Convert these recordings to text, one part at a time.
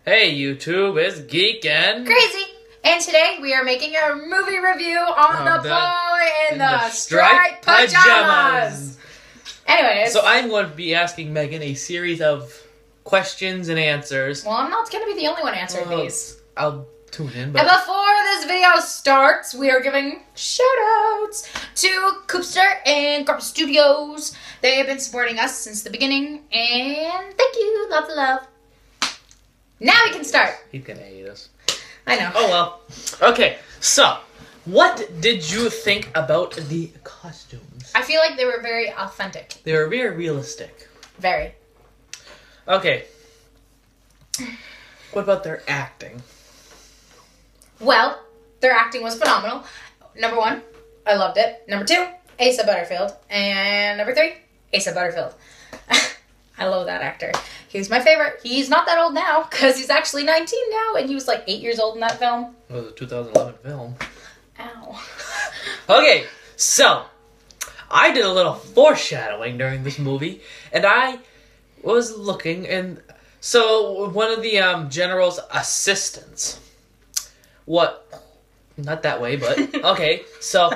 Hey YouTube, it's Geek and Crazy. And today we are making a movie review on the boy in the striped pajamas. Anyways. So I'm going to be asking Megan a series of questions and answers. Well, I'm not going to be the only one answering these. I'll tune in. But... And before this video starts, we are giving shout-outs to Coopster and Gruppetstudios. They have been supporting us since the beginning. And thank you. Lots of love. Now we can start. He's going to hate us. I know. Oh, well. Okay, so, what did you think about the costumes? I feel like they were very authentic. They were very realistic. Very. Okay. What about their acting? Well, their acting was phenomenal. Number 1, I loved it. Number 2, Asa Butterfield. And number 3, Asa Butterfield. I love that actor. He's my favorite. He's not that old now, because he's actually 19 now, and he was like 8 years old in that film. It was a 2011 film. Ow. Okay, so, I did a little foreshadowing during this movie, and I was looking, and so one of the general's assistants, not that way, but, okay, so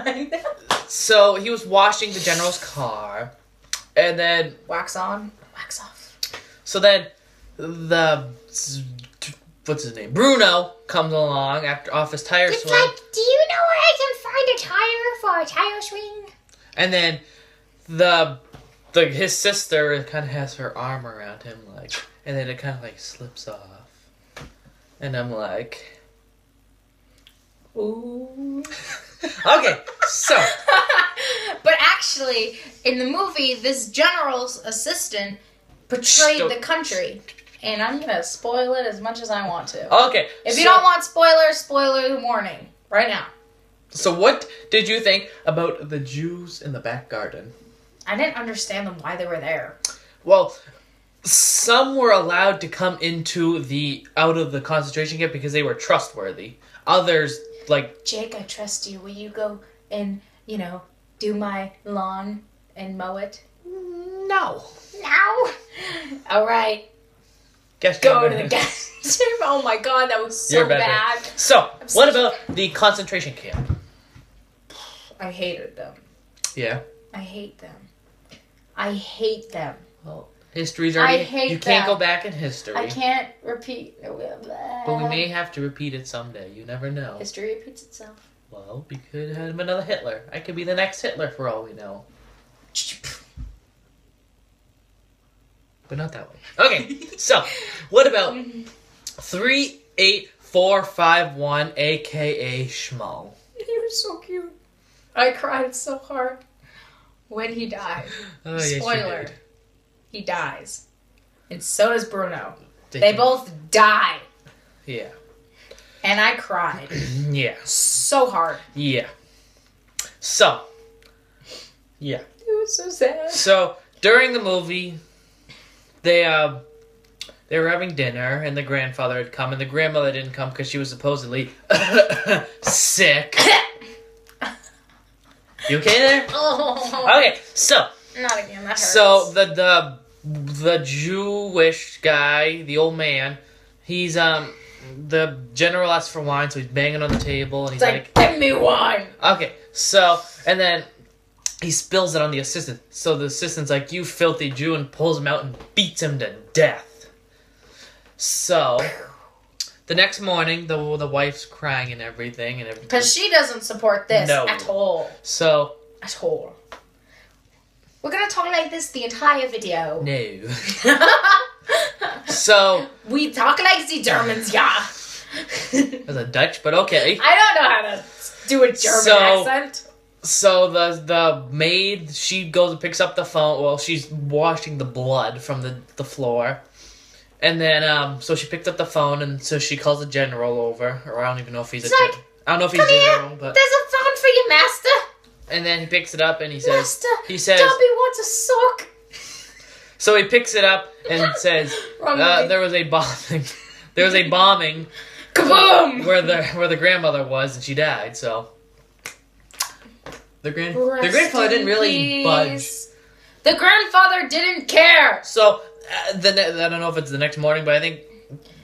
he was washing the general's car, and then... Wax on, wax off. So then, what's his name? Bruno comes along off his tire swing. It's like, do you know where I can find a tire for a tire swing? And then, his sister kind of has her arm around him, like, and then it kind of like slips off. And I'm like, ooh. Okay, so. But actually, in the movie, this general's assistant portrayed the country. And I'm going to spoil it as much as I want to. Okay. If you don't want spoilers, spoiler warning. Right now. So what did you think about the Jews in the back garden? I didn't understand them why they were there. Well, some were allowed to come out of the concentration camp because they were trustworthy. Others, like... Jake, I trust you. Will you go and, do my lawn and mow it? No. No? All right. Go to the gas station. Oh my god, that was so bad. So, what about the concentration camp? I hated them. Yeah? I hate them. I hate them. Well, history's already... You can't go back in history. I can't repeat. But we may have to repeat it someday. You never know. History repeats itself. Well, we could have another Hitler. I could be the next Hitler for all we know. But not that way. Okay, so, what about 38451, a.k.a. Schmo? He was so cute. I cried so hard when he died. Oh, Spoiler. Yes, he dies. And so does Bruno. They both die. Yeah. And I cried. Yeah. So hard. Yeah. So. Yeah. It was so sad. So, during the movie... They were having dinner, and the grandfather had come, and the grandmother didn't come because she was supposedly sick. You okay there? Oh. Okay, so. Not again, that hurts. So, the Jewish guy, the old man, he's, the general asked for wine, so he's banging on the table, and he's like, give me wine! Okay, so, and then... He spills it on the assistant. So the assistant's like, you filthy Jew, and pulls him out and beats him to death. So, the next morning, the wife's crying and everything. Because she doesn't support this at all. So. At all. We're going to talk like this the entire video. No. So. We talk like the Germans, yeah. That's a Dutch, but okay. I don't know how to do a German accent. So the maid, she goes and picks up the phone. Well, she's washing the blood from the floor. And then, so she picked up the phone, and so she calls the general over. Or I don't even know if he's I don't know if he's a general, but... There's a phone for you, master. And then he picks it up, and he says... Master, Dobby wants a sock. So he picks it up and says, there was a bombing. There was a bombing. Kaboom! Where the grandmother was, and she died, so... The grandfather didn't really budge. The grandfather didn't care. So, I don't know if it's the next morning, but I think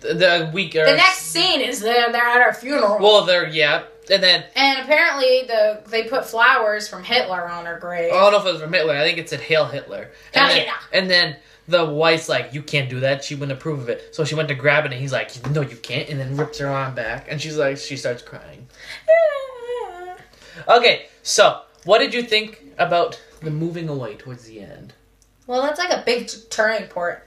the week or the next scene is they're at her funeral. Well, and apparently they put flowers from Hitler on her grave. I don't know if it was from Hitler. I think it said Hail Hitler. And then the wife's like, you can't do that. She wouldn't approve of it. So she went to grab it, and he's like, no, you can't. And then rips her arm back, and she starts crying. Okay, so what did you think about the moving away towards the end? Well, that's like a big turning point.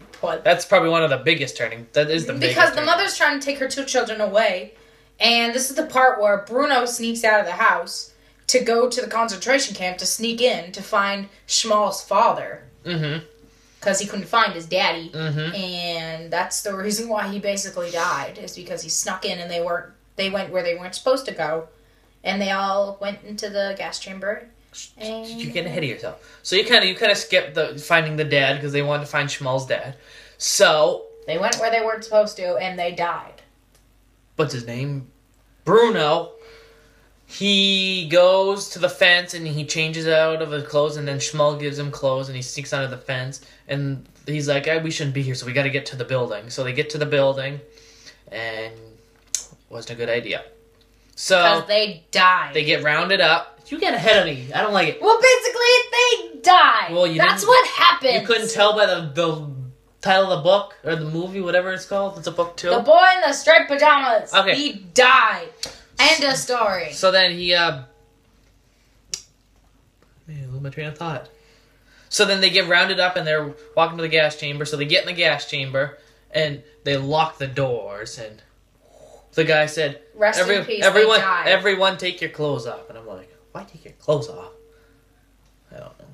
That's probably one of the biggest turning. That is the biggest. Because the mother's trying to take her 2 children away, and this is the part where Bruno sneaks out of the house to go to the concentration camp to sneak in to find Schmal's father. Mm-hmm. Because he couldn't find his daddy, and that's the reason why he basically died, is because he snuck in and they went where they weren't supposed to go, and they all went into the gas chamber. And you're getting ahead of yourself. So you kind of skipped the finding the dad because they wanted to find Schmal's dad. So they went where they weren't supposed to, and they died. What's his name? Bruno. He goes to the fence and he changes out of his clothes, and then Schmal gives him clothes and he sneaks under the fence, and he's like, we shouldn't be here, so we got to get to the building. So they get to the building, and it wasn't a good idea. So because they died. They get rounded up. You get ahead of me. I don't like it. Well, basically, they died. Well, that's what happens. You couldn't tell by the title of the book or the movie, whatever it's called. It's a book too. The boy in the striped pajamas. Okay. He died. End of story. So then he man, lose my train of thought. So then they get rounded up and they're walking to the gas chamber. So they get in the gas chamber and they lock the doors, and the guy said, "Rest in peace, everyone take your clothes off." And I'm like, why take your clothes off? I don't know.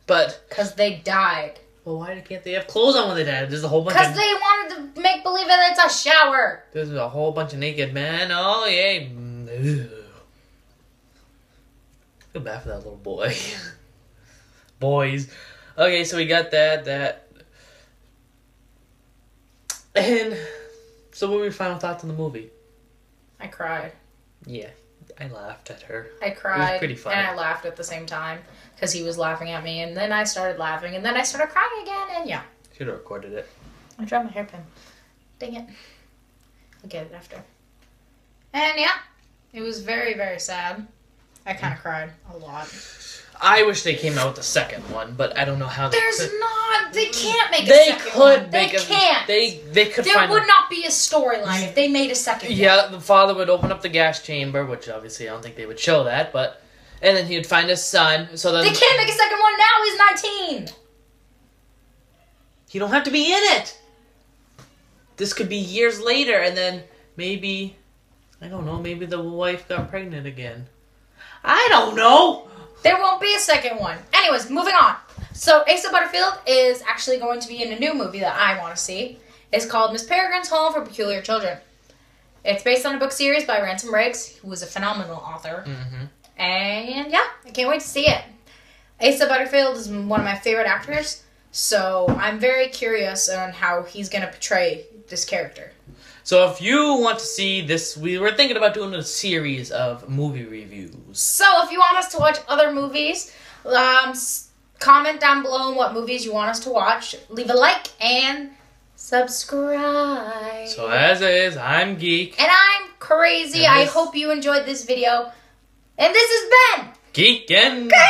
But because they died. Well, why can't they have clothes on when they died? There's a whole bunch because they wanted to make believe that it's a shower. There's a whole bunch of naked men. Oh, yay. Feel bad for that little boy. Boys. Okay, so we got that. And so what were your final thoughts on the movie? I cried. Yeah, I laughed at her. I cried. It was pretty funny. And I laughed at the same time because he was laughing at me, and then I started laughing, and then I started crying again, and yeah. Should have recorded it. I dropped my hairpin. Dang it. I'll get it after. And yeah, it was very, very sad. I kind of cried a lot. I wish they came out with the second one, but I don't know how they could. They can't make a second one. They can't. They could There would not be a storyline if they made a second one. Yeah, the father would open up the gas chamber, which obviously I don't think they would show that, but... And then he would find his son, so then... They can't make a second one now, he's 19! You don't have to be in it! This could be years later, and then maybe... I don't know, maybe the wife got pregnant again. I don't know! There won't be a second one. Anyways, moving on. So, Asa Butterfield is actually going to be in a new movie that I want to see. It's called Miss Peregrine's Home for Peculiar Children. It's based on a book series by Ransom Riggs, who was a phenomenal author. Mm-hmm. And yeah, I can't wait to see it. Asa Butterfield is one of my favorite actors, so I'm very curious on how he's going to portray this character. So if you want to see this, we were thinking about doing a series of movie reviews. So if you want us to watch other movies, comment down below on what movies you want us to watch. Leave a like and subscribe. So as is, I'm Geek. And I'm Crazy. I hope you enjoyed this video. And this has been Geek and Crazy!